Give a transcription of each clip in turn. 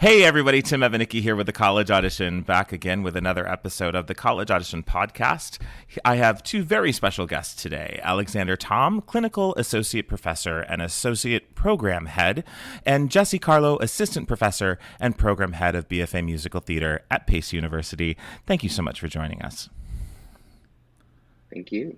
Hey everybody, Tim Evanicki here with the College Audition, back again with another episode of the College Audition podcast. I have two very special guests today, Alexander Tom, Clinical Associate Professor and Associate Program Head, and Jesse Carlo, Assistant Professor and Program Head of BFA Musical Theater at Pace University. Thank you so much for joining us. Thank you.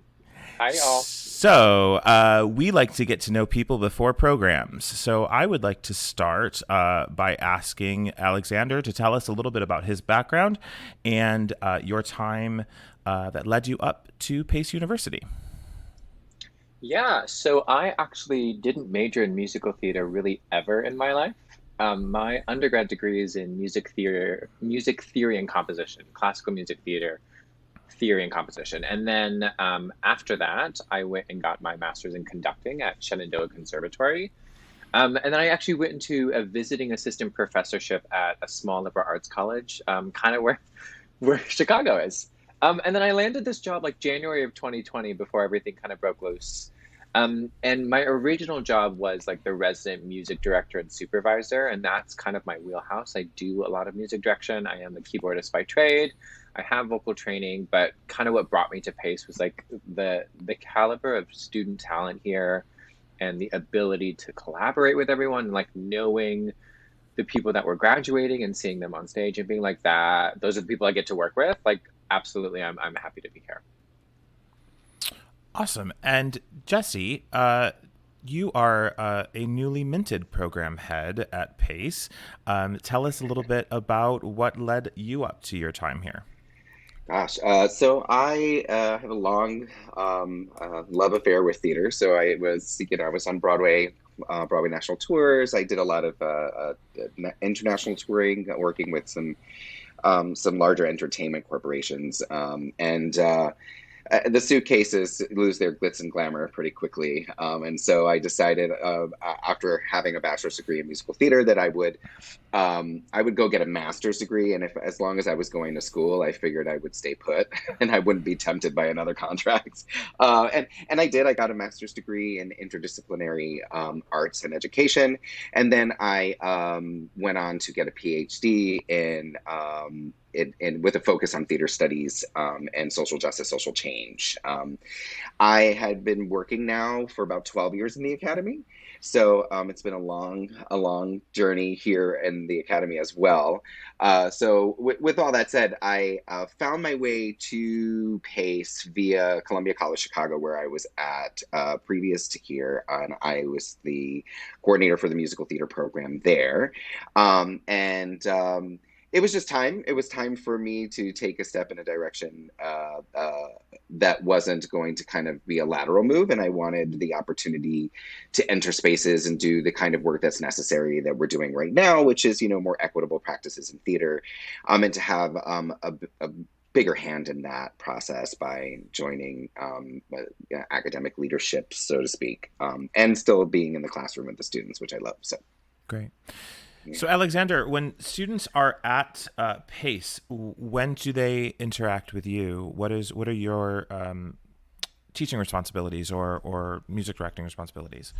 Hi, all. So, we like to get to know people before programs. So, I would like to start by asking Alexander to tell us a little bit about his background and your time that led you up to Pace University. Yeah, so I actually didn't major in musical theater really ever in my life. My undergrad degree is in music theory and composition, classical music theory and composition. And then after that, I went and got my master's in conducting at Shenandoah Conservatory. And then I actually went into a visiting assistant professorship at a small liberal arts college, kind of where Chicago is. And then I landed this job like January of 2020 before everything kind of broke loose. And my original job was like the resident music director and supervisor, and that's kind of my wheelhouse. I do a lot of music direction. I am a keyboardist by trade. I have vocal training, but kind of what brought me to Pace was like the caliber of student talent here and the ability to collaborate with everyone, like knowing the people that were graduating and seeing them on stage and being like that. Those are the people I get to work with. Like, absolutely, I'm happy to be here. Awesome. And Jesse, you are a newly minted program head at Pace. Tell us a little bit about what led you up to your time here. Gosh, so I have a long love affair with theater. So I was on Broadway, Broadway national tours. I did a lot of international touring, working with some larger entertainment corporations, and the suitcases lose their glitz and glamour pretty quickly. And so I decided, after having a bachelor's degree in musical theater, that I would go get a master's degree. And as long as I was going to school, I figured I would stay put and I wouldn't be tempted by another contract. And I did. I got a master's degree in interdisciplinary arts and education. And then I went on to get a PhD with a focus on theater studies and social justice, social change. I had been working now for about 12 years in the academy. So it's been a long journey here in the academy as well. So with all that said, I found my way to Pace via Columbia College Chicago, where I was at previous to here, and I was the coordinator for the musical theater program there. It was just time. It was time for me to take a step in a direction that wasn't going to kind of be a lateral move. And I wanted the opportunity to enter spaces and do the kind of work that's necessary that we're doing right now, which is, more equitable practices in theater, and to have a bigger hand in that process by joining academic leadership, so to speak, and still being in the classroom with the students, which I love. So great. So, Alexander, when students are at Pace, when do they interact with you? What are your teaching responsibilities or music directing responsibilities?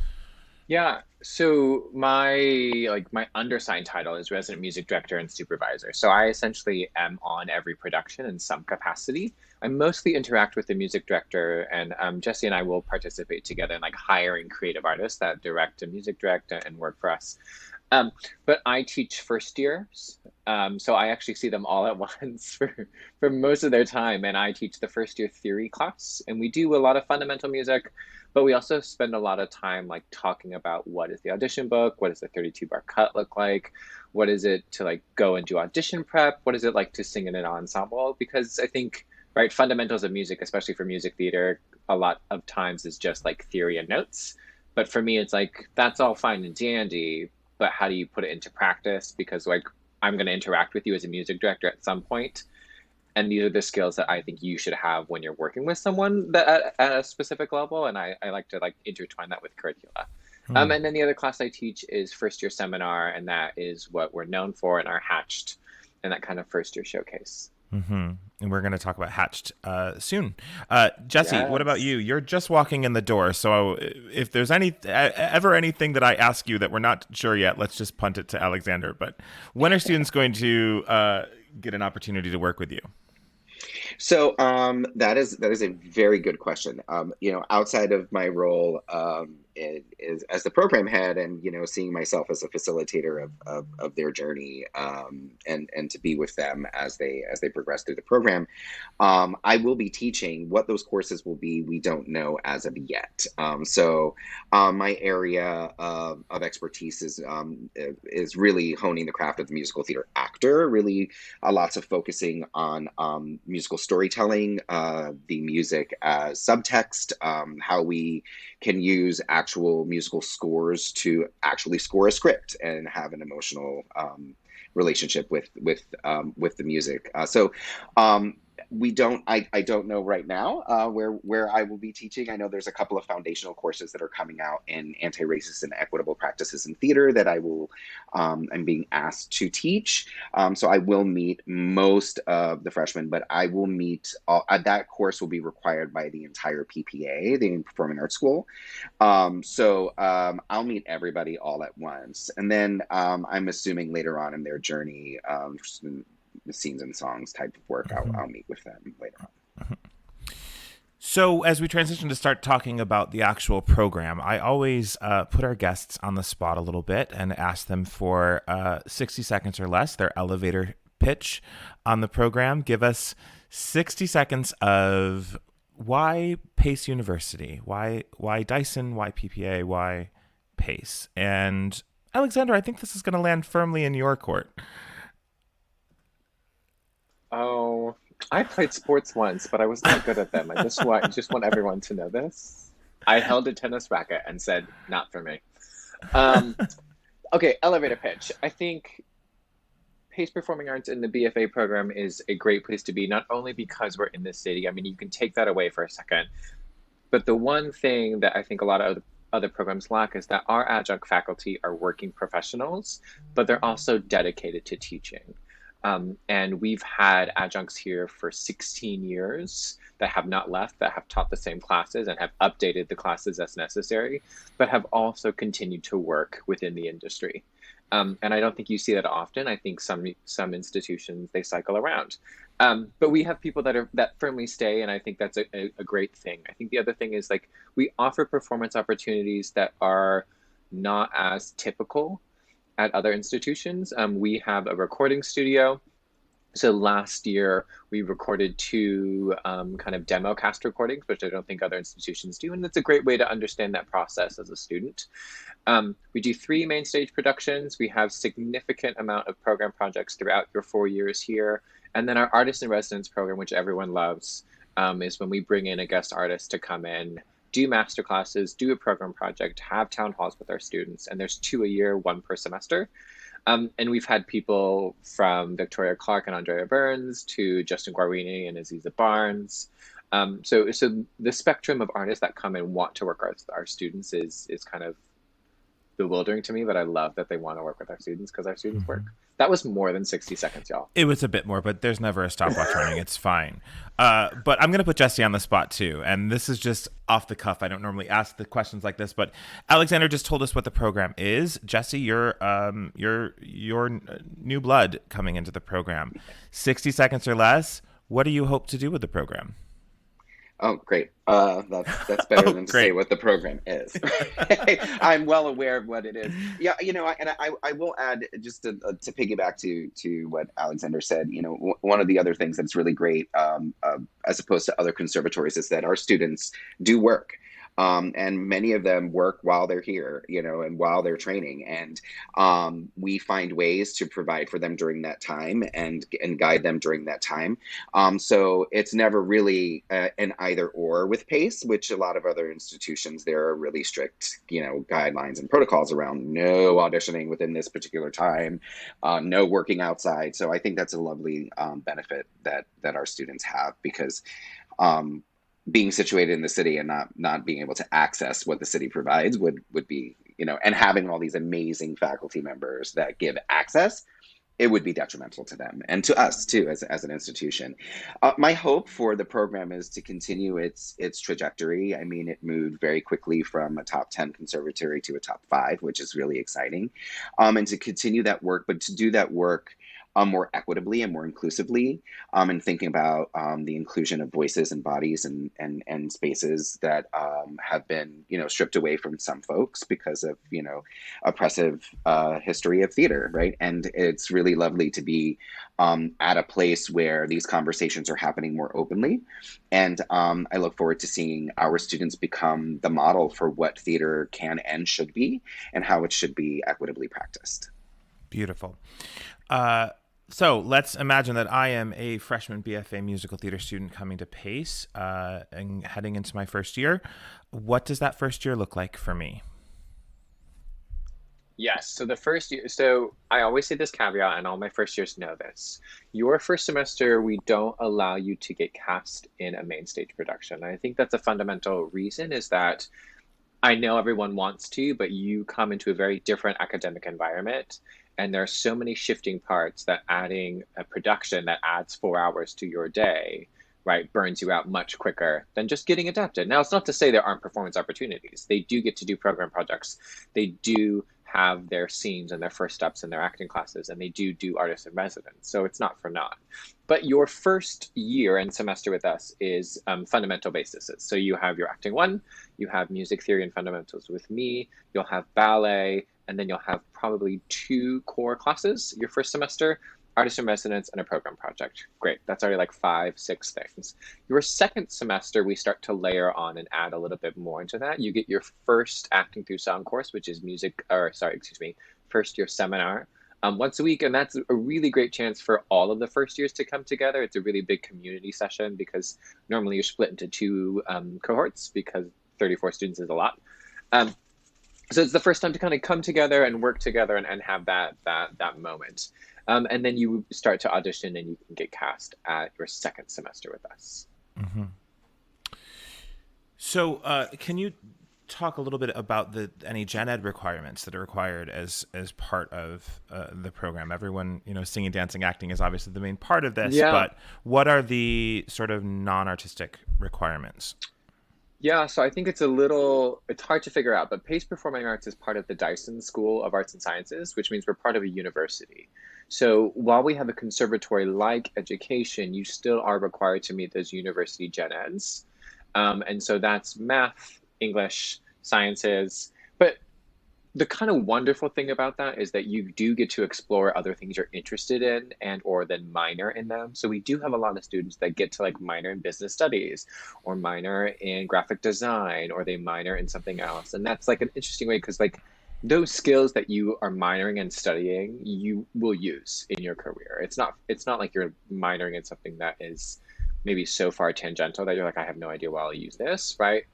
Yeah, so my undersigned title is resident music director and supervisor. So I essentially am on every production in some capacity. I mostly interact with the music director, and Jesse and I will participate together in like hiring creative artists that direct and music direct and work for us. But I teach first years, so I actually see them all at once for most of their time, and I teach the first year theory class, and we do a lot of fundamental music, but we also spend a lot of time like talking about what is the audition book, what does the 32-bar cut look like, what is it to like go and do audition prep, what is it like to sing in an ensemble, because I think, right, fundamentals of music, especially for music theater, a lot of times is just like theory and notes, but for me it's like, that's all fine and dandy, but how do you put it into practice? Because like I'm going to interact with you as a music director at some point, and these are the skills that I think you should have when you're working with someone that at a specific level. And I like to like intertwine that with curricula. And then the other class I teach is first year seminar, and that is what we're known for in our Hatched and that kind of first year showcase. And we're going to talk about Hatched soon. Jesse, what about Yes. you? You're just walking in the door, so if there's ever anything that I ask you that we're not sure yet, let's just punt it to Alexander. But when are students going to get an opportunity to work with you? So that is a very good question. Outside of my role is as the program head, and seeing myself as a facilitator of their journey, and to be with them as they progress through the program, I will be teaching. What those courses will be, we don't know as of yet. My area of expertise is really honing the craft of the musical theater actor. Really, lots of focusing on musical storytelling, the music as subtext, how we can use actual musical scores to actually score a script and have an emotional relationship with the music. We don't. I don't know right now where I will be teaching. I know there's a couple of foundational courses that are coming out in anti-racist and equitable practices in theater that I'm being asked to teach. So I will meet most of the freshmen, but I will meet that course will be required by the entire PPA, the Performing Arts School. I'll meet everybody all at once, and then I'm assuming later on in their journey, the scenes and songs type of work, I'll meet with them later on. So as we transition to start talking about the actual program, I always put our guests on the spot a little bit and ask them for 60 seconds or less, their elevator pitch on the program. Give us 60 seconds of why Pace University, why Dyson, why PPA, why Pace. And Alexander, I think this is going to land firmly in your court. Oh, I played sports once, but I was not good at them. I just want everyone to know this. I held a tennis racket and said, "Not for me." Um, okay, elevator pitch. I think Pace Performing Arts in the BFA program is a great place to be, not only because we're in the city. I mean, you can take that away for a second, but the one thing that I think a lot of other programs lack is that our adjunct faculty are working professionals, but they're also dedicated to teaching. And we've had adjuncts here for 16 years that have not left, that have taught the same classes and have updated the classes as necessary, but have also continued to work within the industry. And I don't think you see that often. I think some institutions, they cycle around. But we have people that firmly stay, and I think that's a great thing. I think the other thing is, like, we offer performance opportunities that are not as typical at other institutions. We have a recording studio. So last year we recorded two kind of demo cast recordings, which I don't think other institutions do. And it's a great way to understand that process as a student. We do 3 main stage productions. We have significant amount of program projects throughout your 4 years here. And then our artist in residence program, which everyone loves, is when we bring in a guest artist to come in, do master classes, do a program project, have town halls with our students. And there's 2 a year, 1 per semester. And we've had people from Victoria Clark and Andrea Burns to Justin Guarini and Aziza Barnes. So the spectrum of artists that come and want to work with our students is kind of bewildering to me, but I love that they want to work with our students because our students work. That was more than 60 seconds, y'all. It was a bit more, but there's never a stopwatch running. It's fine. But I'm going to put Jesse on the spot too. And this is just off the cuff. I don't normally ask the questions like this, but Alexander just told us what the program is. Jesse, you're new blood coming into the program. 60 seconds or less. What do you hope to do with the program? Oh, great. That's better than to say what the program is. I'm well aware of what it is. Yeah, I will add, just to piggyback to what Alexander said, one of the other things that's really great, as opposed to other conservatories, is that our students do work. And many of them work while they're here, and while they're training. And we find ways to provide for them during that time and guide them during that time. So it's never really an either or with PACE, which a lot of other institutions, there are really strict, guidelines and protocols around no auditioning within this particular time, no working outside. So I think that's a lovely benefit that our students have, because being situated in the city and not being able to access what the city provides would be, and having all these amazing faculty members that give access it would be detrimental to them and to us too as an institution. My hope for the program is to continue its trajectory. I mean, it moved very quickly from a top 10 conservatory to a top 5, which is really exciting, and to continue that work, but to do that work more equitably and more inclusively, and thinking about the inclusion of voices and bodies and spaces that have been, stripped away from some folks because of, oppressive history of theater, right? And it's really lovely to be at a place where these conversations are happening more openly. And I look forward to seeing our students become the model for what theater can and should be and how it should be equitably practiced. Beautiful. So let's imagine that I am a freshman BFA musical theater student coming to PACE and heading into my first year. What does that first year look like for me? Yes. So the first year, so I always say this caveat, and all my first years know this. Your first semester, we don't allow you to get cast in a main stage production. And I think that's a fundamental reason is that I know everyone wants to, but you come into a very different academic environment. And there are so many shifting parts that adding a production that adds 4 hours to your day, right, burns you out much quicker than just getting adapted. Now, it's not to say there aren't performance opportunities. They do get to do program projects. They do have their scenes and their first steps in their acting classes, and they do artist in residence. So it's not for naught. But your first year and semester with us is fundamental basis. So you have your acting 1, you have music theory and fundamentals with me, you'll have ballet, and then you'll have probably 2 core classes your first semester, artist in residence, and a program project. Great. That's already like 5, 6 things. Your second semester, we start to layer on and add a little bit more into that. You get your first acting through song course, which is first year seminar once a week. And that's a really great chance for all of the first years to come together. It's a really big community session because normally you're split into 2 cohorts because 34 students is a lot. So it's the first time to kind of come together and work together and have that moment. And then you start to audition and you can get cast at your second semester with us. Mm-hmm. So can you talk a little bit about any gen ed requirements that are required as part of the program? Everyone, singing, dancing, acting is obviously the main part of this, but what are the sort of non-artistic requirements? Yeah, so I think it's hard to figure out, but PACE Performing Arts is part of the Dyson School of Arts and Sciences, which means we're part of a university. So while we have a conservatory-like education, you still are required to meet those university gen eds. And so that's math, English, sciences. But the kind of wonderful thing about that is that you do get to explore other things you're interested in or then minor in them. So we do have a lot of students that get to minor in business studies or minor in graphic design, or they minor in something else. And that's an interesting way because those skills that you are minoring and studying, you will use in your career. It's not like you're minoring in something that is maybe so far tangential that you're like, I have no idea why I'll use this, right?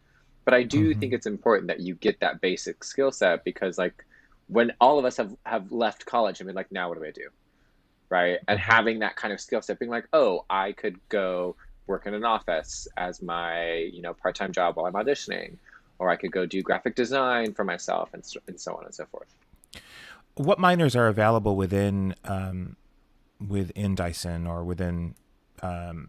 But I do think it's important that you get that basic skill set because when all of us have left college and been like, now what do I do? Right. And having that kind of skill set, being like, oh, I could go work in an office as my, part-time job while I'm auditioning, or I could go do graphic design for myself and so on and so forth. What minors are available within Dyson or within the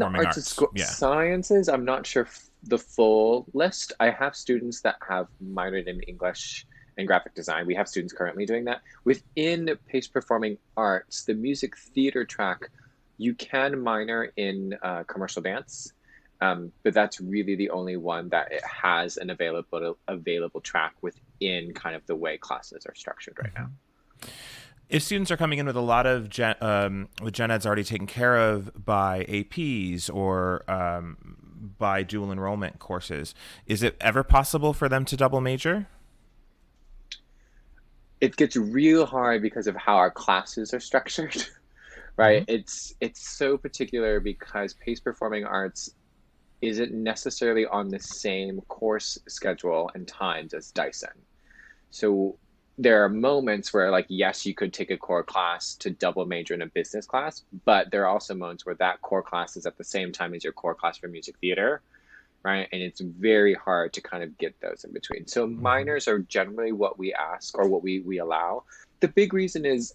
arts and sciences? I'm not sure the full list. I have students that have minored in English and graphic design. We have students currently doing that. Within PACE Performing Arts, the music theater track, you can minor in commercial dance, but that's really the only one that it has an available track within kind of the way classes are structured right now. If students are coming in with a lot of gen eds already taken care of by APs or by dual enrollment courses, is it ever possible for them to double major? It gets real hard because of how our classes are structured, right? Mm-hmm. It's so particular because PACE Performing Arts isn't necessarily on the same course schedule and times as Dyson. So there are moments where yes, you could take a core class to double major in a business class, but there are also moments where that core class is at the same time as your core class for music theater, right? And it's very hard to kind of get those in between. So minors are generally what we ask or what we allow. The big reason is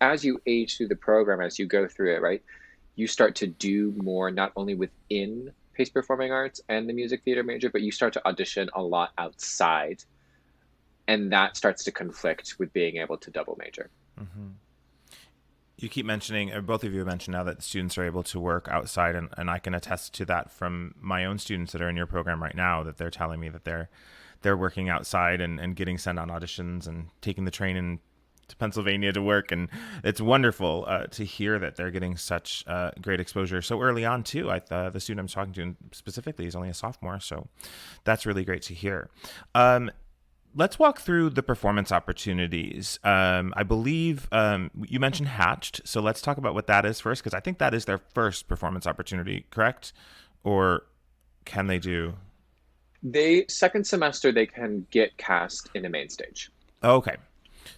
as you age through the program, as you go through it, right, you start to do more, not only within Pace Performing Arts and the music theater major, but you start to audition a lot outside. And that starts to conflict with being able to double major. Mm-hmm. You keep mentioning, or both of you have mentioned now, that students are able to work outside, and I can attest to that from my own students that are in your program right now, that they're telling me that they're working outside and getting sent on auditions and taking the train to Pennsylvania to work, and it's wonderful to hear that they're getting such great exposure so early on too. The student I'm talking to specifically is only a sophomore, so that's really great to hear. Let's walk through the performance opportunities. I believe you mentioned Hatched, so let's talk about what that is first, because I think that is their first performance opportunity, correct? Or can they do? Second semester, they can get cast in a main stage. Okay.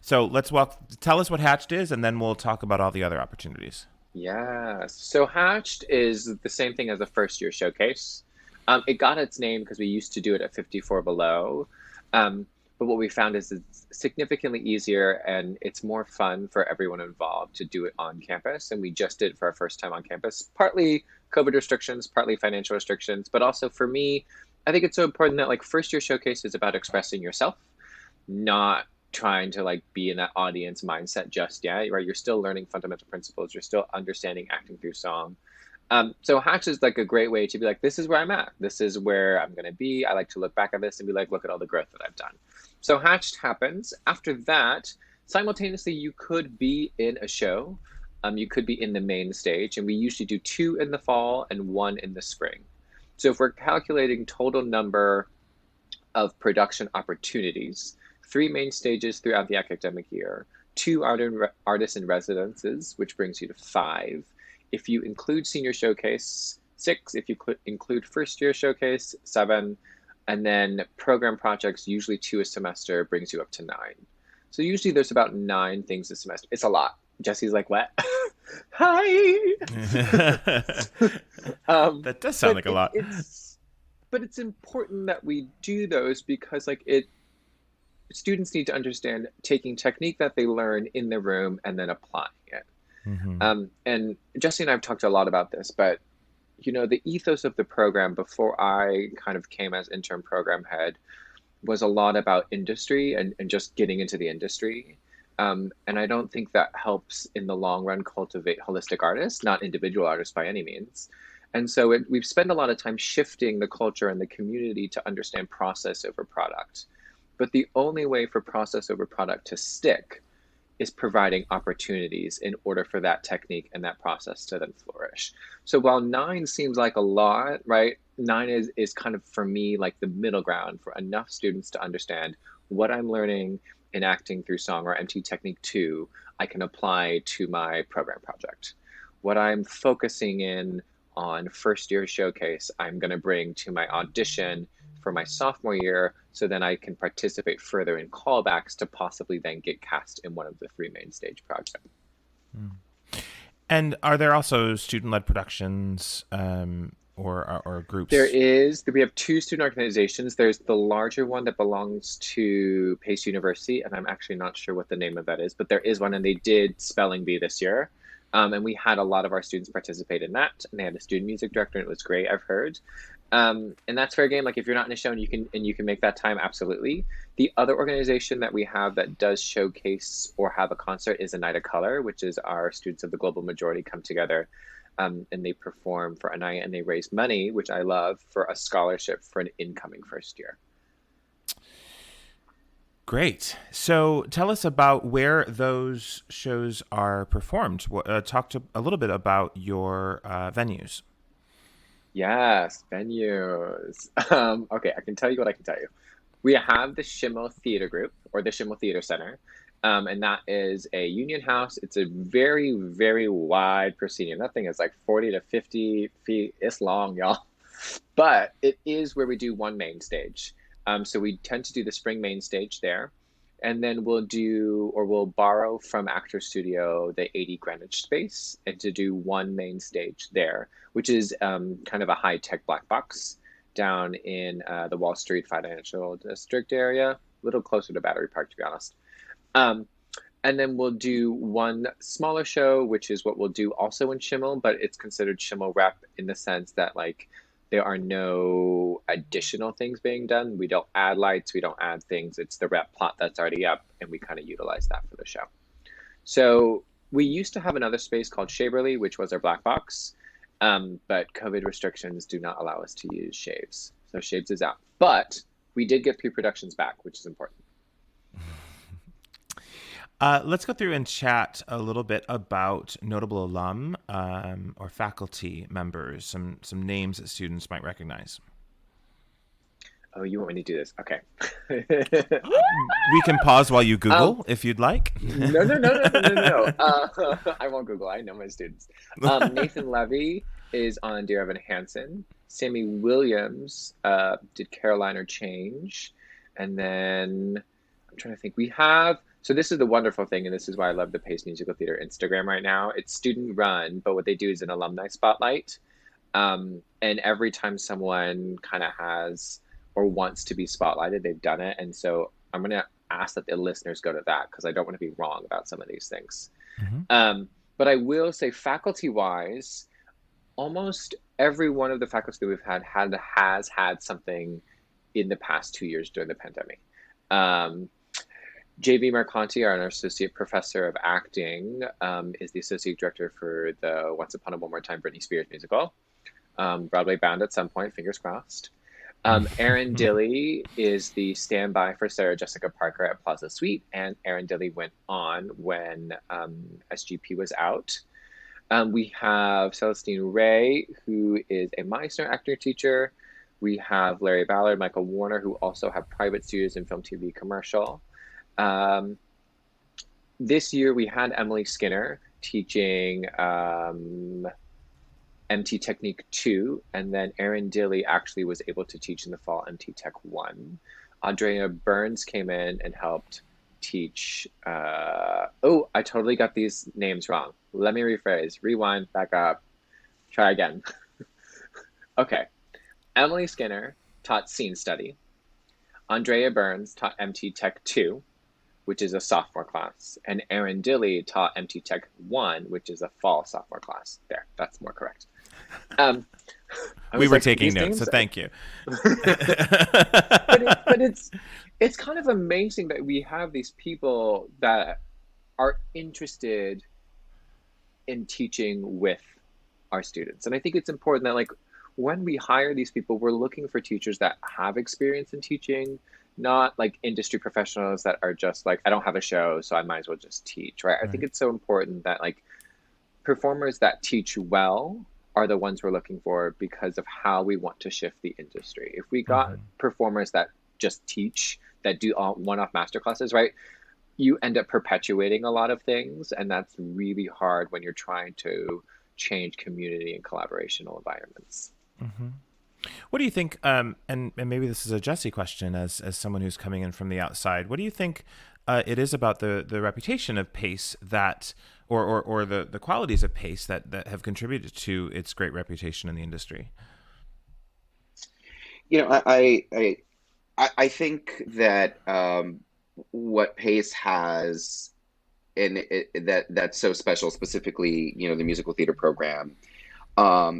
So tell us what Hatched is, and then we'll talk about all the other opportunities. Yes. So Hatched is the same thing as a first year showcase. It got its name because we used to do it at 54 Below. But what we found is it's significantly easier and it's more fun for everyone involved to do it on campus. And we just did it for our first time on campus, partly COVID restrictions, partly financial restrictions. But also for me, I think it's so important that like first year showcase is about expressing yourself, not trying to like be in that audience mindset just yet, right? You're still learning fundamental principles. You're still understanding acting through song. So Hatch is like a great way to be like, this is where I'm at. This is where I'm going to be. I like to look back at this and be like, look at all the growth that I've done. So Hatched happens. After that, simultaneously, you could be in a show. You could be in the main stage. And we usually do 2 in the fall and 1 in the spring. So if we're calculating total number of production opportunities, 3 main stages throughout the academic year, 2 artist in residences, which brings you to 5. If you include senior showcase, 6. If you include first year showcase, 7. And then program projects, usually 2 a semester, brings you up to 9. So usually there's about 9 things a semester. It's a lot. Jesse's like, what? Hi! That does sound like a lot. But it's important that we do those because like students need to understand taking technique that they learn in the room and then applying it. Mm-hmm. And Jesse and I have talked a lot about this, but you know, the ethos of the program before I kind of came as interim program head was a lot about industry and just getting into the industry. And I don't think that helps in the long run cultivate holistic artists, not individual artists by any means. And so we've spent a lot of time shifting the culture and the community to understand process over product. But the only way for process over product to stick is providing opportunities in order for that technique and that process to then flourish. So while 9 seems like a lot, right? 9 is kind of, for me, like the middle ground for enough students to understand what I'm learning in acting through song or MT Technique 2, I can apply to my program project. What I'm focusing in on first year showcase, I'm going to bring to my audition for my sophomore year, so then I can participate further in callbacks to possibly then get cast in one of the 3 main stage projects. And are there also student-led productions or groups? There is. We have 2 student organizations. There's the larger one that belongs to Pace University, and I'm actually not sure what the name of that is, but there is one, and they did Spelling Bee this year. And we had a lot of our students participate in that, and they had a student music director, and it was great, I've heard. And that's fair game. Like if you're not in a show and you can make that time, absolutely. The other organization that we have that does showcase or have a concert is A Night of Color, which is our students of the global majority come together and they perform for a night and they raise money, which I love, for a scholarship for an incoming first year. Great. So tell us about where those shows are performed. Talk a little bit about your venues. Yes, venues. Okay, I can tell you what I can tell you. We have the Schimmel Theater Group, or the Schimmel Theater Center, and that is a union house. It's a very, very wide proscenium. That thing is like 40 to 50 feet. It's long, y'all. But it is where we do one main stage. So we tend to do the spring main stage there. And then we'll borrow from Actor Studio the 80 Greenwich space and to do one main stage there, which is kind of a high-tech black box down in the Wall Street Financial District area, a little closer to Battery Park, to be honest. And And then we'll do one smaller show, which is what we'll do also in Schimmel, but it's considered Schimmel rep in the sense that like there are no additional things being done. We don't add lights, we don't add things. It's the rep plot that's already up, and we kind of utilize that for the show. So we used to have another space called Shaverly, which was our black box, but COVID restrictions do not allow us to use Shaves. So Shaves is out. But we did get pre-productions back, which is important. Let's go through and chat a little bit about notable alum or faculty members, some names that students might recognize. Oh, you want me to do this? Okay. We can pause while you Google if you'd like. No. I won't Google. I know my students. Nathan Levy is on Dear Evan Hansen. Sammy Williams did Carolina Change. And then I'm trying to think. We have... So this is the wonderful thing, and this is why I love the Pace Musical Theater Instagram right now. It's student run, but what they do is an Alumni Spotlight. And every time someone kind of has or wants to be spotlighted, they've done it. And so I'm going to ask that the listeners go to that because I don't want to be wrong about some of these things. Mm-hmm. But I will say faculty-wise, almost every one of the faculty that we've has had something in the past 2 years during the pandemic. JV Marconti, our associate professor of acting, is the associate director for the Once Upon a One More Time Britney Spears musical. Broadway bound at some point, fingers crossed. Erin Dilly is the standby for Sarah Jessica Parker at Plaza Suite, and Erin Dilly went on when SGP was out. We have Celestine Ray, who is a Meisner actor teacher. We have Larry Ballard, Michael Warner, who also have private studios in film, TV, commercial. This year we had Emily Skinner teaching MT Technique 2, and then Erin Dilly actually was able to teach in the fall MT Tech 1. Andrea Burns came in and helped teach, I totally got these names wrong. Let me rephrase, rewind, back up, try again. Okay, Emily Skinner taught Scene Study. Andrea Burns taught MT Tech 2, which is a sophomore class, and Erin Dilly taught MT Tech 1, which is a fall sophomore class. There, that's more correct. We were taking notes, so thank you. but it's kind of amazing that we have these people that are interested in teaching with our students. And I think it's important that like when we hire these people, we're looking for teachers that have experience in teaching, not like industry professionals that are just like, I don't have a show, so I might as well just teach, right? I think it's so important that like performers that teach well are the ones we're looking for because of how we want to shift the industry. If we got performers that just teach, that do all one-off masterclasses, right? You end up perpetuating a lot of things, and that's really hard when you're trying to change community and collaborational environments. Mm-hmm. What do you think, and maybe this is a Jesse question as someone who's coming in from the outside, what do you think it is about the reputation of Pace that, or the qualities of Pace that have contributed to its great reputation in the industry? You know, I think that what Pace has, and that's so special, specifically, you know, the musical theater program,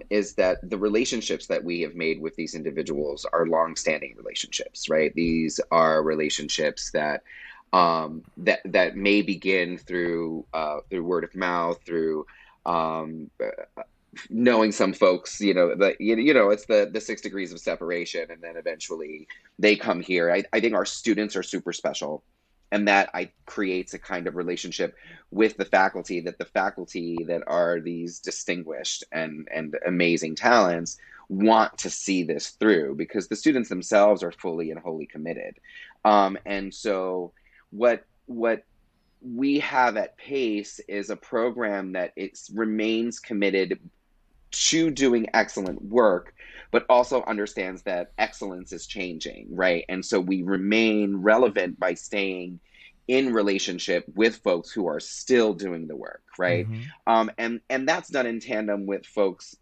is that the relationships that we have made with these individuals are long-standing relationships, right? These are relationships that that may begin through word of mouth, through knowing some folks, you know, it's the 6 degrees of separation, and then eventually they come here. I think our students are super special, and that creates a kind of relationship with the faculty that are these distinguished and amazing talents want to see this through, because the students themselves are fully and wholly committed. And so what we have at Pace is a program that remains committed to doing excellent work, but also understands that excellence is changing, right? And so we remain relevant by staying in relationship with folks who are still doing the work, right? Mm-hmm. And that's done in tandem with folks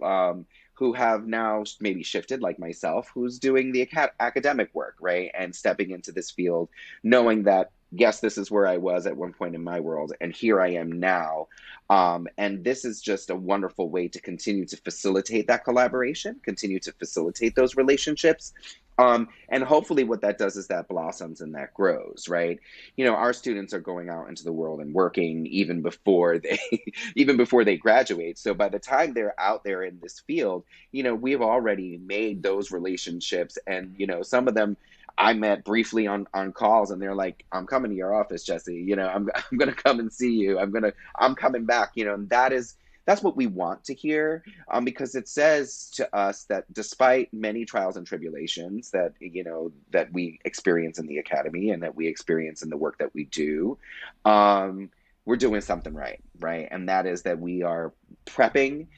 who have now maybe shifted, like myself, who's doing the academic work, right? And stepping into this field, knowing that yes, this is where I was at one point in my world, and here I am now. And this is just a wonderful way to continue to facilitate that collaboration, continue to facilitate those relationships. And hopefully what that does is that blossoms and that grows, right? Our students are going out into the world and working even before they even before they graduate. So by the time they're out there in this field, we've already made those relationships. And, some of them I met briefly on calls, and they're like, I'm coming to your office, Jesse. I'm going to come and see you. I'm coming back, and that's what we want to hear, because it says to us that despite many trials and tribulations that we experience in the academy and that we experience in the work that we do, we're doing something right. And that is that we are prepping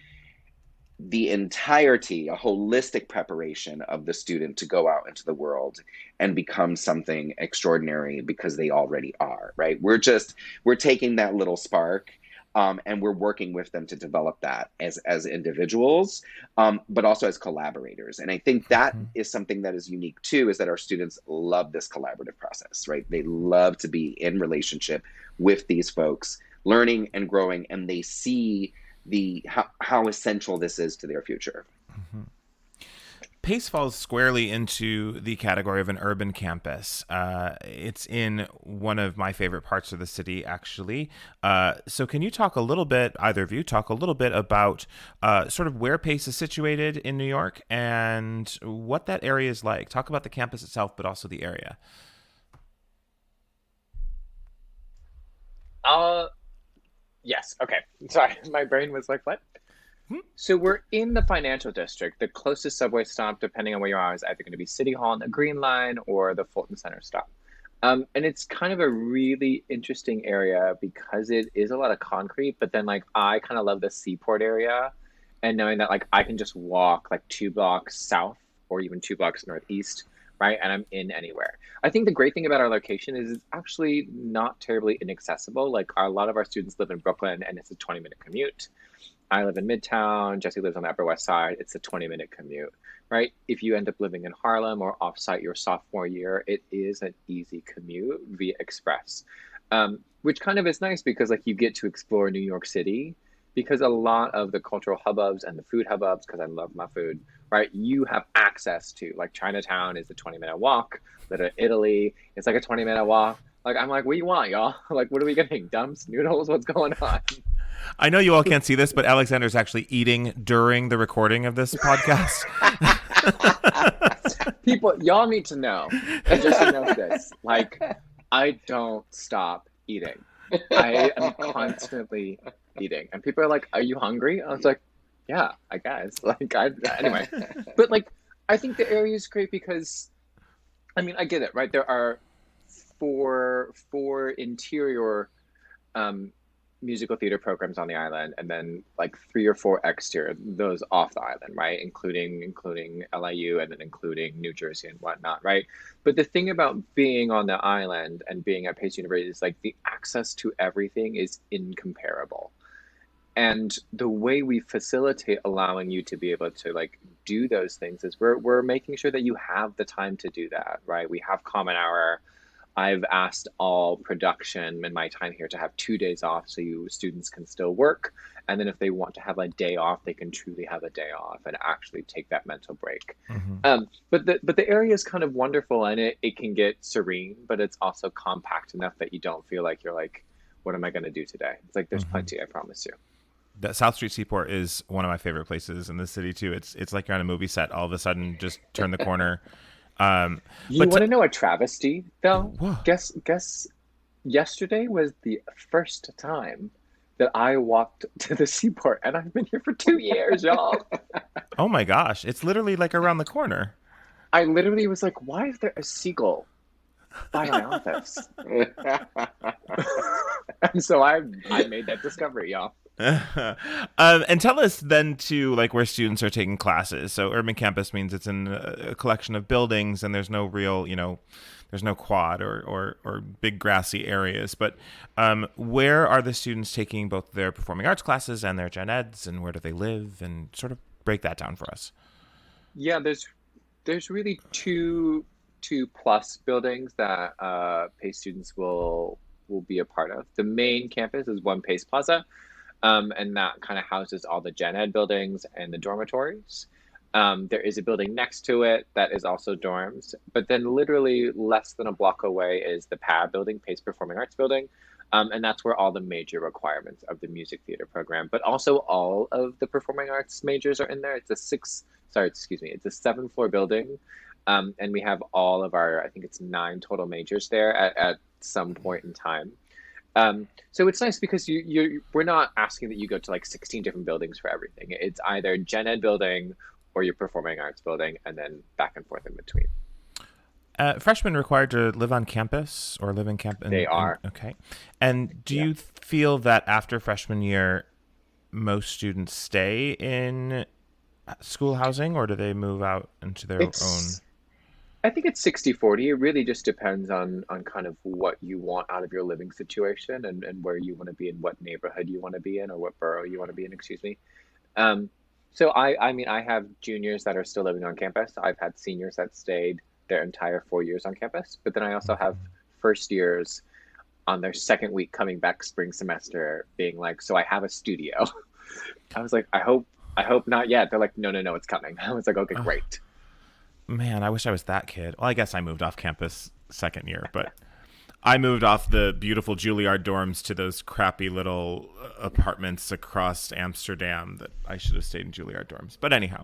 the entirety, a holistic preparation of the student to go out into the world and become something extraordinary, because they already are, right? We're taking that little spark, and we're working with them to develop that as individuals, but also as collaborators. And I think that is something that is unique too, is that our students love this collaborative process, right? They love to be in relationship with these folks, learning and growing, and they see how essential this is to their future. Mm-hmm. Pace falls squarely into the category of an urban campus. It's in one of my favorite parts of the city, actually. So can you talk a little bit, either of you, talk a little bit about sort of where Pace is situated in New York and what that area is like? Talk about the campus itself, but also the area. Yes. Okay. Sorry. My brain was like, what? So we're in the financial district. The closest subway stop, depending on where you are, is either going to be City Hall on the Green Line or the Fulton Center stop. And it's kind of a really interesting area because it is a lot of concrete, but then I kind of love the seaport area, and knowing that I can just walk 2 blocks south or even 2 blocks northeast, right? And I'm in anywhere. I think the great thing about our location is it's actually not terribly inaccessible. A lot of our students live in Brooklyn, and it's a 20-minute commute. I live in Midtown. Jesse lives on the Upper West Side. It's a 20-minute commute, right? If you end up living in Harlem or offsite your sophomore year, it is an easy commute via express, which kind of is nice because you get to explore New York City, because a lot of the cultural hubbubs and the food hubbubs, because I love my food, right? You have access to, Chinatown is a 20-minute walk. Little Italy, it's a 20-minute walk. I'm what do you want, y'all? What are we getting? Dumps, noodles? What's going on? I know you all can't see this, but Alexander's actually eating during the recording of this podcast. People, y'all need to know, and just to know this, I don't stop eating. I am constantly eating. And people are like, are you hungry? I was like, yeah, I guess. Anyway. But I think the area is great because, I get it, right? There are four interior musical theater programs on the island, and then 3 or 4 exterior, those off the island, right? Including LIU, and then including New Jersey and whatnot, right? But the thing about being on the island and being at Pace University is the access to everything is incomparable. And the way we facilitate allowing you to be able to do those things is we're making sure that you have the time to do that, right? We have Common Hour. I've asked all production in my time here to have 2 days off so students can still work. And then if they want to have a day off, they can truly have a day off and actually take that mental break. Mm-hmm. But the area is kind of wonderful, and it can get serene, but it's also compact enough that you don't feel like you're what am I going to do today? It's there's plenty, I promise you. The South Street Seaport is one of my favorite places in the city too. It's like you're on a movie set. All of a sudden, just turn the corner. You want to know a travesty, though? Whoa. Guess yesterday was the first time that I walked to the seaport, and I've been here for 2 years, y'all. Oh my gosh. It's literally around the corner. I literally was like, why is there a seagull by my office? And so I made that discovery, y'all. And tell us then too, where students are taking classes. So urban campus means it's in a collection of buildings, and there's no real, there's no quad or big grassy areas. But where are the students taking both their performing arts classes and their gen eds, and where do they live, and sort of break that down for us? Yeah, there's really two two plus buildings that PACE students will be a part of. The main campus is One PACE Plaza, and that kind of houses all the gen ed buildings and the dormitories. There is a building next to it that is also dorms, but then literally less than a block away is the PAB building, Pace Performing Arts Building, and that's where all the major requirements of the music theater program, but also all of the performing arts majors are in there. It's a 7-floor building, and we have all of our, I think it's 9 total majors there at some point in time. So it's nice because we're not asking that you go to like 16 different buildings for everything. It's either gen ed building or your performing arts building, and then back and forth in between. Freshmen required to live on campus or live in campus? They are. Okay. And do you feel that after freshman year, most students stay in school housing, or do they move out into their own? I think it's 60-40. It really just depends on kind of what you want out of your living situation and where you want to be in, what neighborhood you want to be in, or what borough you want to be in, excuse me. So I mean, I have juniors that are still living on campus. I've had seniors that stayed their entire 4 years on campus. But then I also have first years on their second week coming back spring semester being like, so I have a studio. I was like, I hope not yet. They're like, no, it's coming. I was like, okay, great. Man, I wish I was that kid. Well, I guess I moved off campus second year, but I moved off the beautiful Juilliard dorms to those crappy little apartments across Amsterdam that I should have stayed in Juilliard dorms. But anyhow,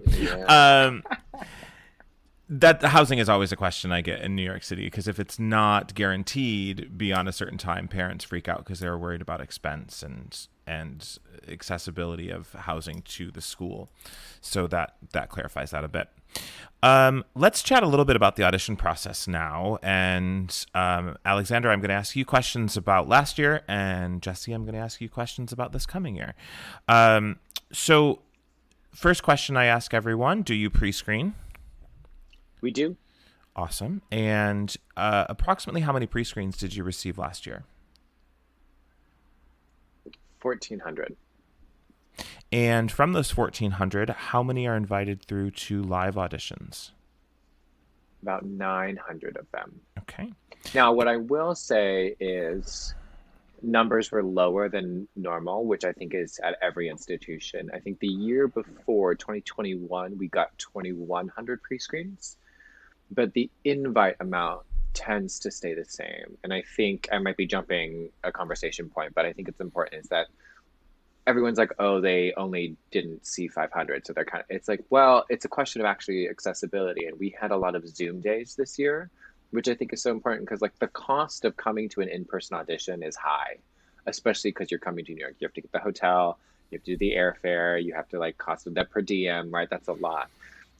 that the housing is always a question I get in New York City, because if it's not guaranteed beyond a certain time, parents freak out because they're worried about expense and accessibility of housing to the school. So that clarifies that a bit. Let's chat a little bit about the audition process now. And Alexander, I'm going to ask you questions about last year, and Jesse, I'm going to ask you questions about this coming year. So first question I ask everyone, do you pre-screen? We do. Awesome. And approximately how many pre-screens did you receive last year? 1,400. And from those 1,400, how many are invited through to live auditions? About 900 of them. Okay. Now, what I will say is numbers were lower than normal, which I think is at every institution. I think the year before, 2021, we got 2,100 pre-screens, but the invite amount tends to stay the same. And I think I might be jumping a conversation point, but I think it's important is that everyone's like, oh, they only didn't see 500. So they're it's like, well, it's a question of actually accessibility. And we had a lot of Zoom days this year, which I think is so important because like the cost of coming to an in-person audition is high, especially because you're coming to New York. You have to get the hotel, you have to do the airfare, you have to like cost of that per diem, right? That's a lot.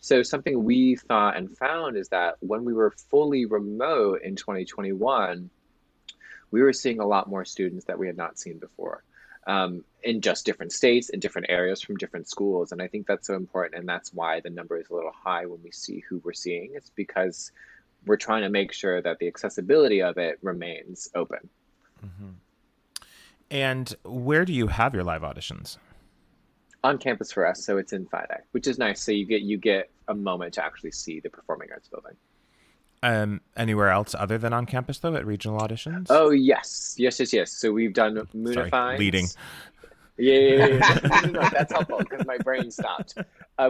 So something we thought and found is that when we were fully remote in 2021, we were seeing a lot more students that we had not seen before. In just different states, in different areas from different schools. And I think that's so important. And that's why the number is a little high when we see who we're seeing. It's because we're trying to make sure that the accessibility of it remains open. Mm-hmm. And where do you have your live auditions? On campus for us. So it's in FIDE, which is nice. So you get a moment to actually see the Performing Arts Building. Anywhere else other than on campus, though, at regional auditions? Oh, yes. So we've done Moonifines. Sorry, leading. Yeah. No, that's helpful because my brain stopped.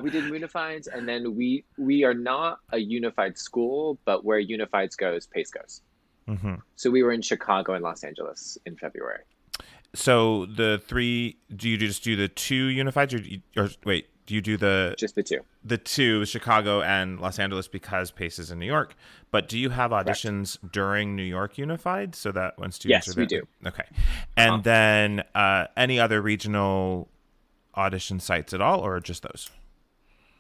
We did Moonifines, and then we are not a unified school, but where Unifieds goes, PACE goes. Mm-hmm. So we were in Chicago and Los Angeles in February. So the three, do you just do the 2 Unifieds, or wait, do you do just the 2? The 2, Chicago and Los Angeles, because PACE is in New York. But do you have auditions during New York Unified so that when students are there? Yes, we do. Okay. And then any other regional audition sites at all, or just those?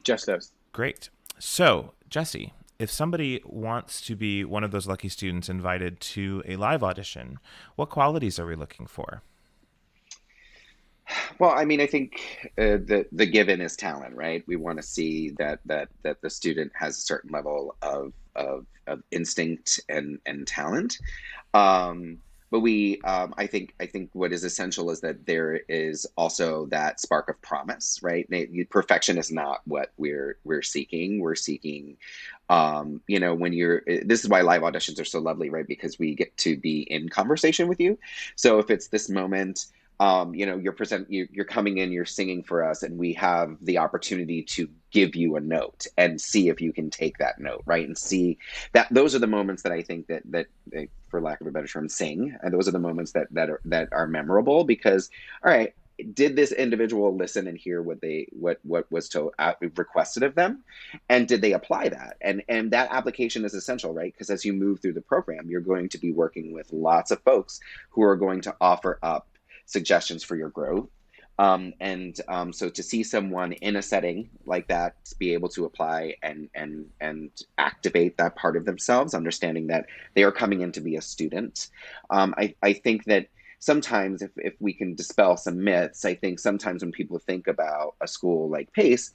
Just those. Great. So, Jesse, if somebody wants to be one of those lucky students invited to a live audition, what qualities are we looking for? Well, I mean, I think the given is talent, right? We want to see that the student has a certain level of instinct and talent. I think what is essential is that there is also that spark of promise, right? Perfection is not what we're seeking. We're seeking, when this is why live auditions are so lovely, right? Because we get to be in conversation with you. So if it's this moment, you're coming in, you're singing for us, and we have the opportunity to give you a note and see if you can take that note, right? And see that those are the moments that I think that for lack of a better term, sing. And those are the moments that are memorable because, all right, did this individual listen and hear what was requested of them, and did they apply that? And that application is essential, right? Because as you move through the program, you're going to be working with lots of folks who are going to offer up suggestions for your growth. So to see someone in a setting like that be able to apply and activate that part of themselves, understanding that they are coming in to be a student, I think that sometimes if we can dispel some myths, I think sometimes when people think about a school like Pace,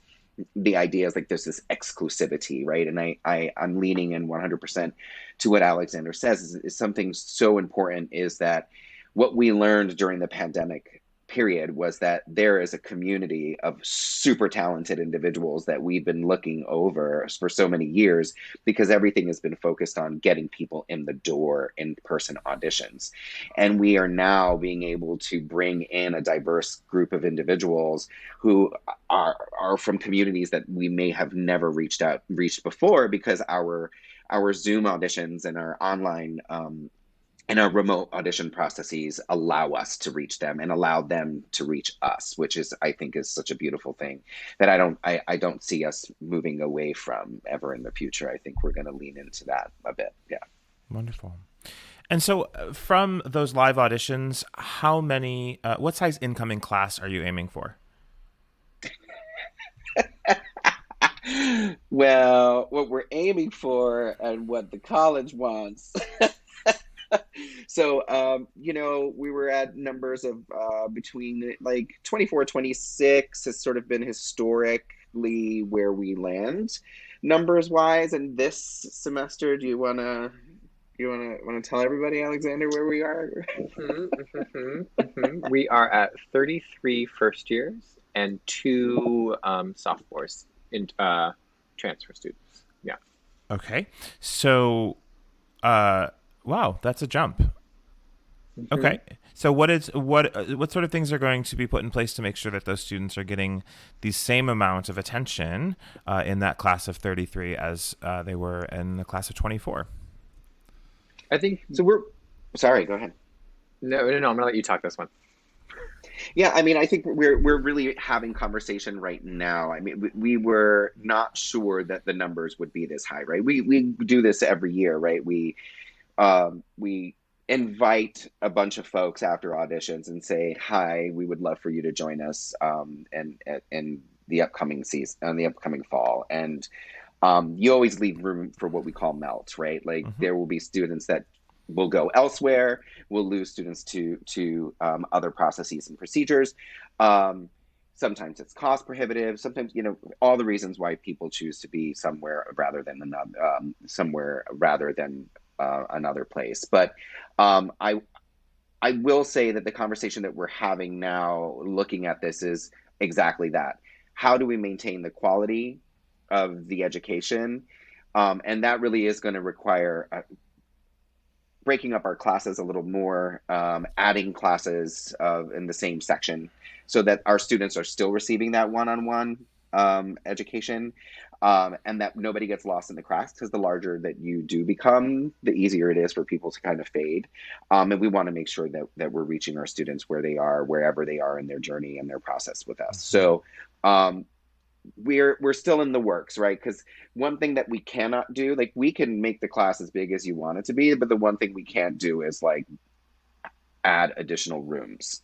the idea is like there's this exclusivity, right? And I'm leaning in 100% to what Alexander says is something so important is that what we learned during the pandemic period was that there is a community of super talented individuals that we've been looking over for so many years because everything has been focused on getting people in the door in person auditions. And we are now being able to bring in a diverse group of individuals who are from communities that we may have never reached before because our Zoom auditions and our online and our remote audition processes allow us to reach them and allow them to reach us, which is, I think, is such a beautiful thing that I don't see us moving away from ever in the future. I think we're going to lean into that a bit. Yeah. Wonderful. And so from those live auditions, what size incoming class are you aiming for? Well, what we're aiming for and what the college wants. So, we were at numbers of between like 24, 26 has sort of been historically where we land numbers wise. And this semester, do you wanna tell everybody, Alexander, where we are? We are at 33 first years and 2 sophomores in transfer students. Yeah. Okay. So, wow, that's a jump. Mm-hmm. Okay. So what sort of things are going to be put in place to make sure that those students are getting the same amount of attention in that class of 33 as they were in the class of 24? I think so. Sorry, go ahead. No, I'm gonna let you talk this one. Yeah, I mean, I think we're really having conversation right now. I mean, we were not sure that the numbers would be this high, right? We do this every year, right? We invite a bunch of folks after auditions and say, "Hi, we would love for you to join us in the upcoming season, the upcoming fall." And you always leave room for what we call melt, right? Like there will be students that will go elsewhere. We'll lose students to other processes and procedures. Sometimes it's cost prohibitive. Sometimes, all the reasons why people choose to be somewhere rather than another place. But I will say that the conversation that we're having now, looking at this, is exactly that. How do we maintain the quality of the education? And that really is going to require breaking up our classes a little more, adding classes in the same section so that our students are still receiving that one-on-one education, and that nobody gets lost in the cracks, because the larger that you do become, the easier it is for people to kind of fade. And we want to make sure that we're reaching our students where they are, wherever they are in their journey and their process with us. So we're still in the works, right? Because one thing that we cannot do, like, we can make the class as big as you want it to be, but the one thing we can't do is like add additional rooms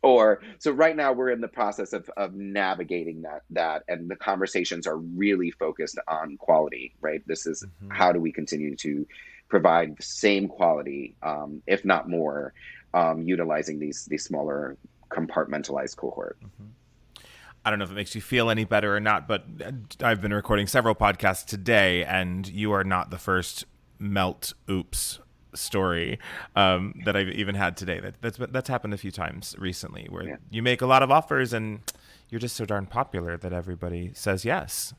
or so right now we're in the process of navigating that, and the conversations are really focused on quality, right? This is how do we continue to provide the same quality, if not more, utilizing these smaller compartmentalized cohort. I don't know if it makes you feel any better or not, but I've been recording several podcasts today, and you are not the first melt oops story that I've even had today. That's happened a few times recently, where Yeah. you make a lot of offers and you're just so darn popular that everybody says yes.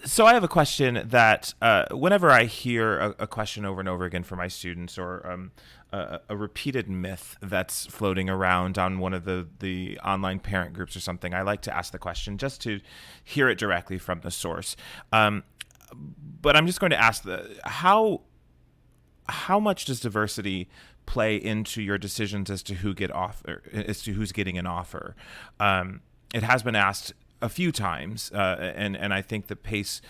So I have a question that whenever I hear a question over and over again from my students, or a repeated myth that's floating around on one of the online parent groups or something, I like to ask the question just to hear it directly from the source. But I'm just going to ask how much does diversity play into your decisions as to as to who's getting an offer? It has been asked a few times, and I think that PACE,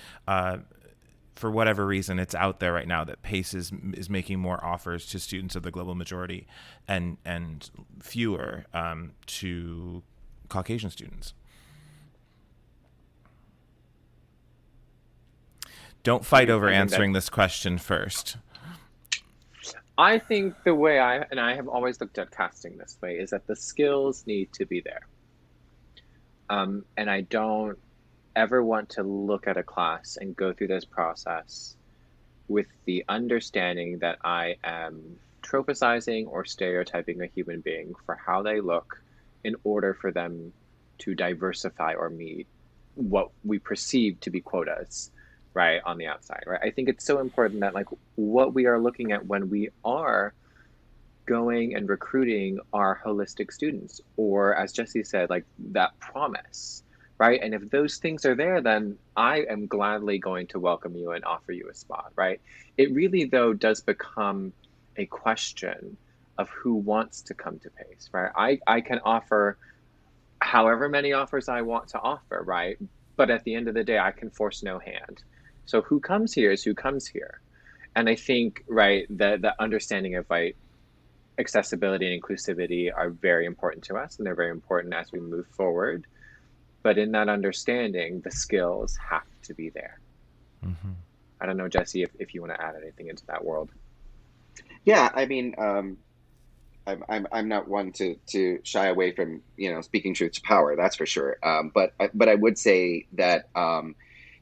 for whatever reason, it's out there right now that PACE is making more offers to students of the global majority and fewer to Caucasian students. Don't fight over answering this question first. I think the way I have always looked at casting this way, is that the skills need to be there. And I don't ever want to look at a class and go through this process with the understanding that I am tropicizing or stereotyping a human being for how they look in order for them to diversify or meet what we perceive to be quotas, right, on the outside, right? I think it's so important that, like, what we are looking at when we are going and recruiting our holistic students, or as Jesse said, like that promise, right? And if those things are there, then I am gladly going to welcome you and offer you a spot, right? It really, though, does become a question of who wants to come to PACE, right? I can offer however many offers I want to offer, right? But at the end of the day, I can force no hand. So who comes here is who comes here. And I think, right, the understanding of, like, accessibility and inclusivity are very important to us, and they're very important as we move forward. But in that understanding, the skills have to be there. Mm-hmm. I don't know, Jesse, if you want to add anything into that world. Yeah, I mean, I'm not one to shy away from, speaking truth to power. That's for sure. But I would say that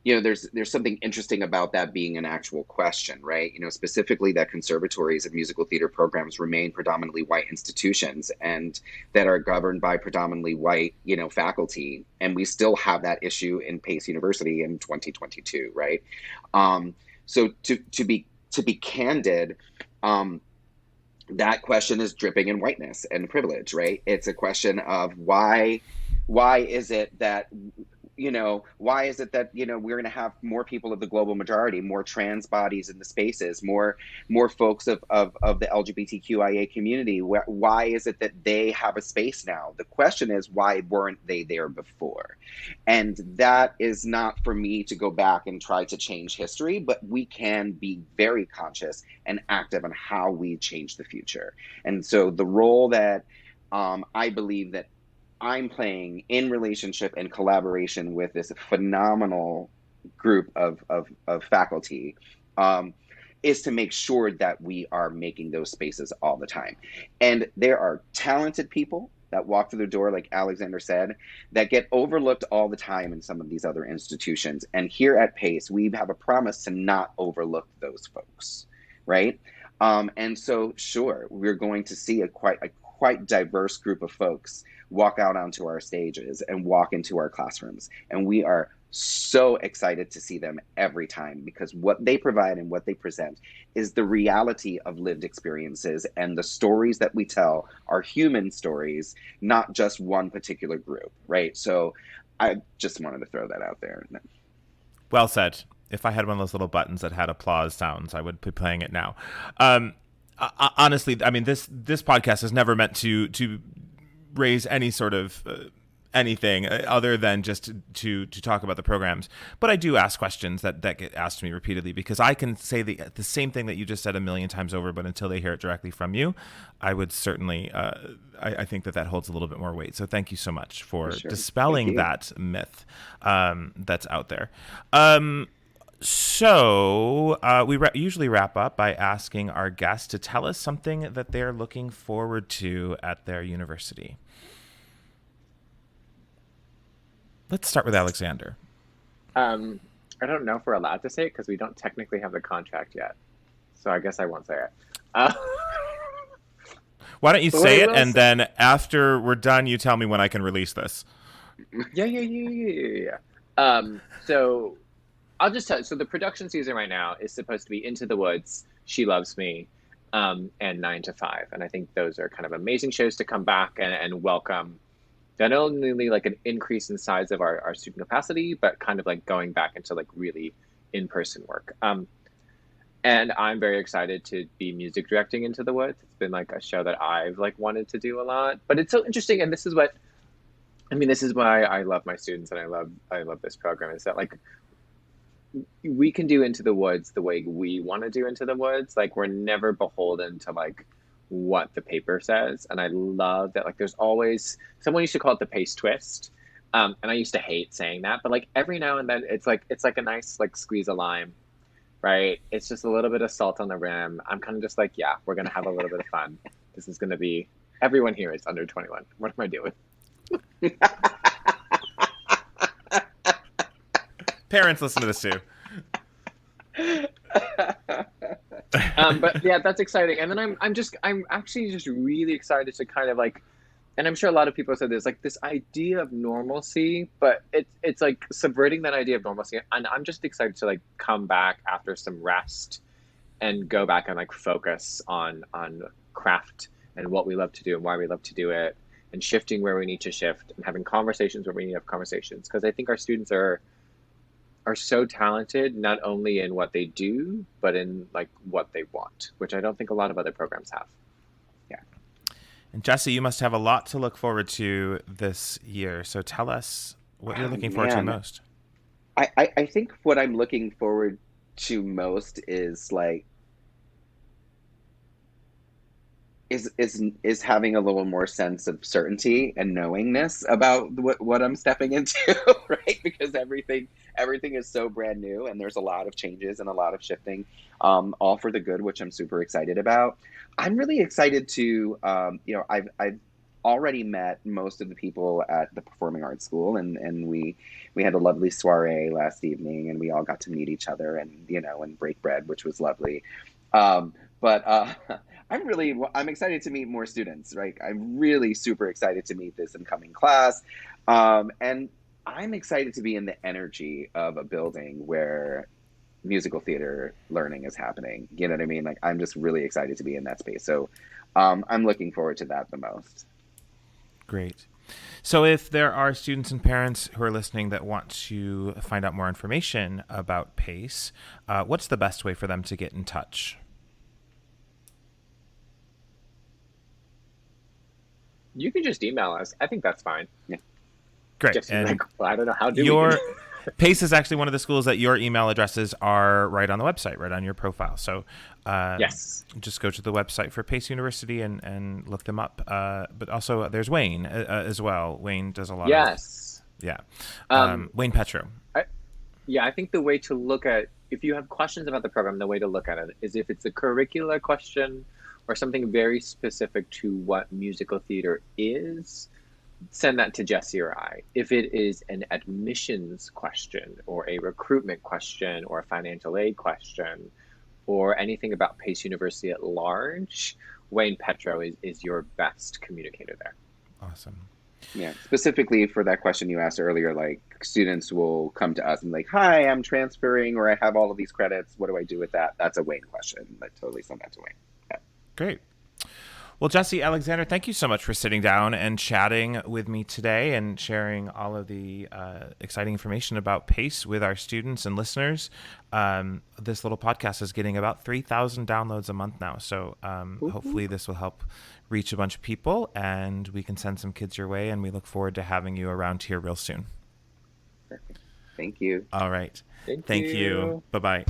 there's something interesting about that being an actual question, right? Specifically that conservatories and musical theater programs remain predominantly white institutions and that are governed by predominantly white, faculty. And we still have that issue in Pace University in 2022, right? So to be candid, that question is dripping in whiteness and privilege, right? It's a question of why is it that we're going to have more people of the global majority, more trans bodies in the spaces, more folks of the LGBTQIA community? Why is it that they have a space now? The question is, why weren't they there before? And that is not for me to go back and try to change history, but we can be very conscious and active on how we change the future. And so the role that I believe that I'm playing in relationship and collaboration with this phenomenal group of faculty is to make sure that we are making those spaces all the time. And there are talented people that walk through the door, like Alexander said, that get overlooked all the time in some of these other institutions. And here at PACE, we have a promise to not overlook those folks, right? And so, sure, we're going to see a quite diverse group of folks walk out onto our stages and walk into our classrooms. And we are so excited to see them every time, because what they provide and what they present is the reality of lived experiences, and the stories that we tell are human stories, not just one particular group, right? So I just wanted to throw that out there. Well said. If I had one of those little buttons that had applause sounds, I would be playing it now. Honestly, I mean, this podcast is never meant to raise any sort of anything other than just to talk about the programs. But I do ask questions that get asked to me repeatedly, because I can say the same thing that you just said a million times over, but until they hear it directly from you, I would certainly, I think that holds a little bit more weight. So thank you so much for dispelling that myth that's out there. So we usually wrap up by asking our guests to tell us something that they're looking forward to at their university. Let's start with Alexander. I don't know if we're allowed to say it because we don't technically have the contract yet. So I guess I won't say it. Uh, Why don't you But say what I it, will and say- then after we're done, you tell me when I can release this. Yeah. So I'll just tell you. So the production season right now is supposed to be Into the Woods, She Loves Me, and 9 to 5. And I think those are kind of amazing shows to come back and welcome not only like an increase in size of our student capacity, but kind of like going back into like really in-person work. And I'm very excited to be music directing Into the Woods. It's been like a show that I've like wanted to do a lot, but it's so interesting. And this is what, I mean, this is why I love my students and I love this program, is that like we can do Into the Woods the way we want to do Into the Woods. Like we're never beholden to like what the paper says. And I love that like there's always, someone used to call it the pace twist. And I used to hate saying that, but like every now and then it's like a nice like squeeze of lime, right? It's just a little bit of salt on the rim. I'm kind of just like, yeah, we're going to have a little bit of fun. This is going to be, everyone here is under 21. What am I doing? Parents listen to this too. But yeah, that's exciting. And then I'm actually just really excited to kind of like, and I'm sure a lot of people said this, like this idea of normalcy, but it's like subverting that idea of normalcy. And I'm just excited to like come back after some rest and go back and like focus on craft and what we love to do and why we love to do it, and shifting where we need to shift and having conversations where we need to have conversations. Because I think our students are so talented, not only in what they do, but in like what they want, which I don't think a lot of other programs have. Yeah. And Jesse, you must have a lot to look forward to this year. So tell us what you're looking forward to most. I think what I'm looking forward to most is like is having a little more sense of certainty and knowingness about what I'm stepping into, right? Because everything is so brand new and there's a lot of changes and a lot of shifting, all for the good, which I'm super excited about. I'm really excited to, I've already met most of the people at the Performing Arts School, and we had a lovely soiree last evening, and we all got to meet each other and break bread, which was lovely. But I'm excited to meet more students, right? I'm really super excited to meet this incoming class. And I'm excited to be in the energy of a building where musical theater learning is happening. You know what I mean? Like, I'm just really excited to be in that space. So I'm looking forward to that the most. Great. So if there are students and parents who are listening that want to find out more information about PACE, what's the best way for them to get in touch? You can just email us. I think that's fine. Yeah. Great. Just And like, well, I don't know how do your we. PACE is actually one of the schools that your email addresses are right on the website, right on your profile. So Yes. just go to the website for PACE University and look them up. But also there's Wayne as well. Wayne does a lot Yes. Wayne Petro. I think the way to look at, if you have questions about the program, the way to look at it is if it's a curricular question or something very specific to what musical theater is, send that to Jesse or I. If it is an admissions question or a recruitment question or a financial aid question or anything about Pace University at large, Wayne Petro is your best communicator there. Awesome. Yeah, specifically for that question you asked earlier, like students will come to us and like, hi, I'm transferring or I have all of these credits. What do I do with that? That's a Wayne question. I totally send that to Wayne. Yeah. Great. Well, Jesse, Alexander, thank you so much for sitting down and chatting with me today and sharing all of the exciting information about PACE with our students and listeners. This little podcast is getting about 3,000 downloads a month now. So hopefully this will help reach a bunch of people and we can send some kids your way. And we look forward to having you around here real soon. Perfect. Thank you. All right. Thank you. Bye-bye.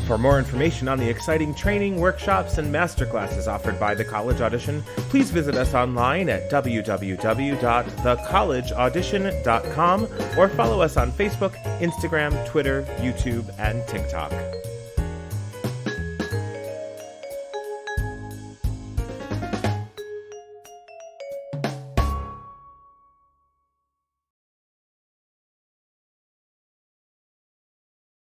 For more information on the exciting training, workshops, and masterclasses offered by the College Audition, please visit us online at www.thecollegeaudition.com or follow us on Facebook, Instagram, Twitter, YouTube, and TikTok.